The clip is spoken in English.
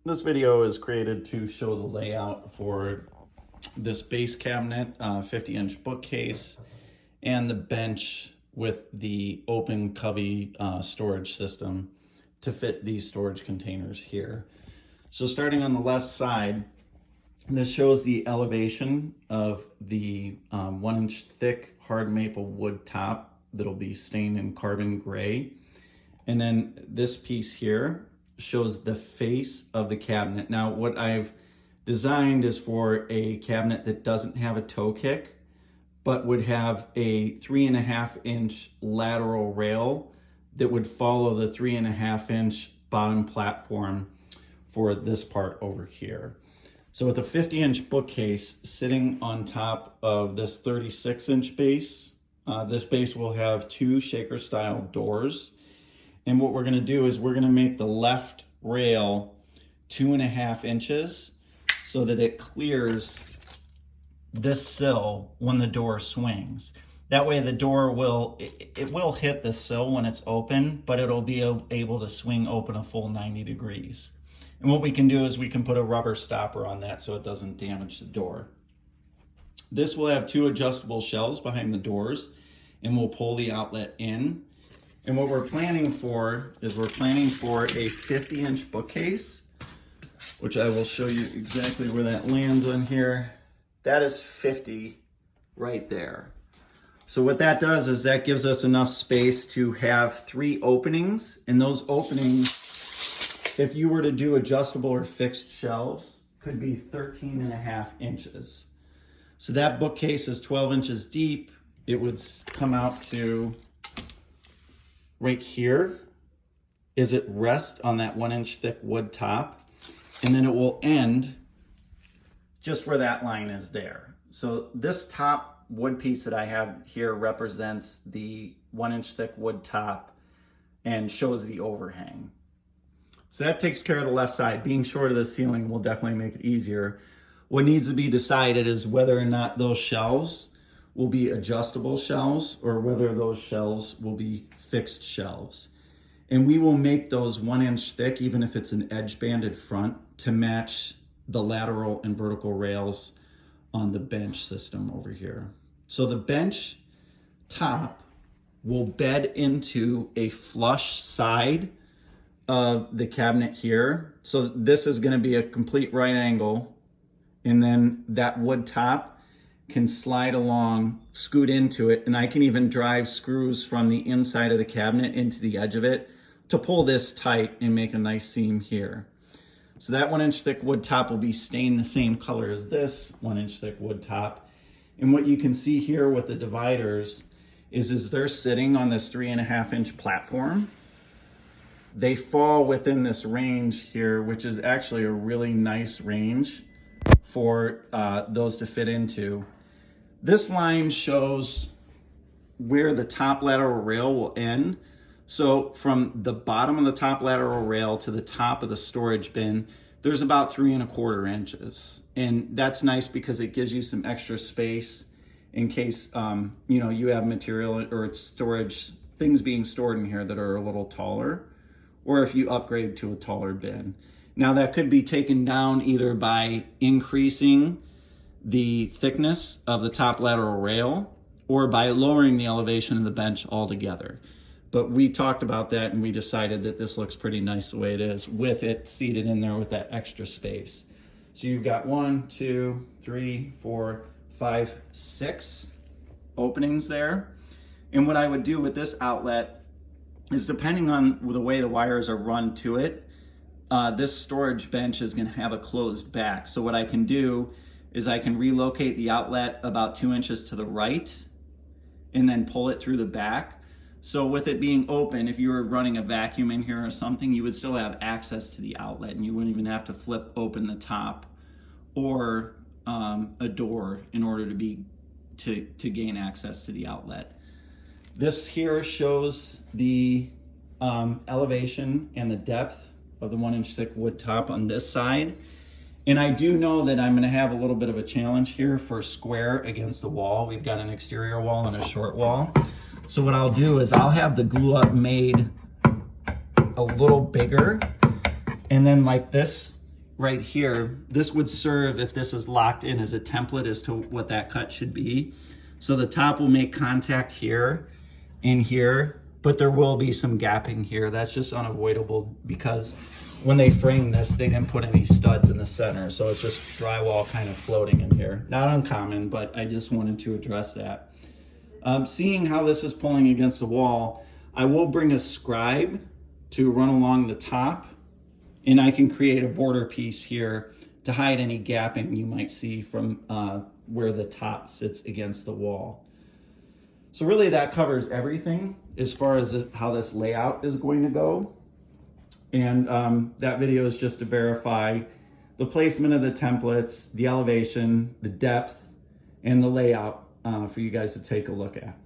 This video is created to show the layout for this base cabinet, 50-inch bookcase, and the bench with the open cubby storage system to fit these storage containers here. So starting on the left side, this shows the elevation of the 1-inch thick hard maple wood top that'll be stained in carbon gray. And then this piece here shows the face of the cabinet. Now what I've designed is for a cabinet that doesn't have a toe kick, but would have a 3.5-inch lateral rail that would follow the 3.5-inch bottom platform for this part over here. So with a 50-inch bookcase sitting on top of this 36-inch base, this base will have 2 shaker style doors. And what we're going to do is we're going to make the left rail 2.5 inches so that it clears this sill when the door swings. That way the door will hit the sill when it's open, but it'll be able to swing open a full 90 degrees. And what we can do is we can put a rubber stopper on that so it doesn't damage the door. This will have 2 adjustable shelves behind the doors, and we'll pull the outlet in. And what we're planning for is we're planning for a 50-inch bookcase, which I will show you exactly where that lands on here. That is 50 right there. So what that does is that gives us enough space to have 3 openings, and those openings, if you were to do adjustable or fixed shelves, could be 13.5 inches. So that bookcase is 12 inches deep. It would come out to right here is it rest on that 1-inch thick wood top, and then it will end just where that line is there. So this top wood piece that I have here represents the 1-inch thick wood top and shows the overhang. So that takes care of the left side. Being short of the ceiling will definitely make it easier. What needs to be decided is whether or not those shelves will be adjustable shelves or whether those shelves will be fixed shelves. And we will make those 1 inch thick, even if it's an edge banded front, to match the lateral and vertical rails on the bench system over here. So the bench top will bed into a flush side of the cabinet here. So this is going to be a complete right angle, and then that wood top can slide along, scoot into it, and I can even drive screws from the inside of the cabinet into the edge of it to pull this tight and make a nice seam here. So that 1-inch thick wood top will be stained the same color as this 1-inch thick wood top. And what you can see here with the dividers is they're sitting on this 3.5-inch platform. They fall within this range here, which is actually a really nice range for those to fit into. This line shows where the top lateral rail will end. So from the bottom of the top lateral rail to the top of the storage bin, there's about 3.25 inches. And that's nice because it gives you some extra space in case you have material or storage, things being stored in here that are a little taller, or if you upgrade to a taller bin. Now that could be taken down either by increasing the thickness of the top lateral rail or by lowering the elevation of the bench altogether. But we talked about that and we decided that this looks pretty nice the way it is with it seated in there with that extra space. So you've got 1, 2, 3, 4, 5, 6 openings there. And what I would do with this outlet is, depending on the way the wires are run to it, this storage bench is going to have a closed back. So what I can do is I can relocate the outlet about 2 inches to the right and then pull it through the back. So with it being open, if you were running a vacuum in here or something, you would still have access to the outlet and you wouldn't even have to flip open the top or a door in order to gain access to the outlet. This here shows the elevation and the depth of the 1-inch thick wood top on this side. And I do know that I'm going to have a little bit of a challenge here for square against the wall. We've got an exterior wall and a short wall. So what I'll do is I'll have the glue up made a little bigger, and then like this right here, this would serve, if this is locked in, as a template as to what that cut should be. So the top will make contact here and here, but there will be some gapping here. That's just unavoidable because when they framed this, they didn't put any studs in the center. So it's just drywall kind of floating in here. Not uncommon, but I just wanted to address that. Seeing how this is pulling against the wall, I will bring a scribe to run along the top, and I can create a border piece here to hide any gapping you might see from where the top sits against the wall. So really that covers everything as far as how this layout is going to go. And that video is just to verify the placement of the templates, the elevation, the depth, and the layout for you guys to take a look at.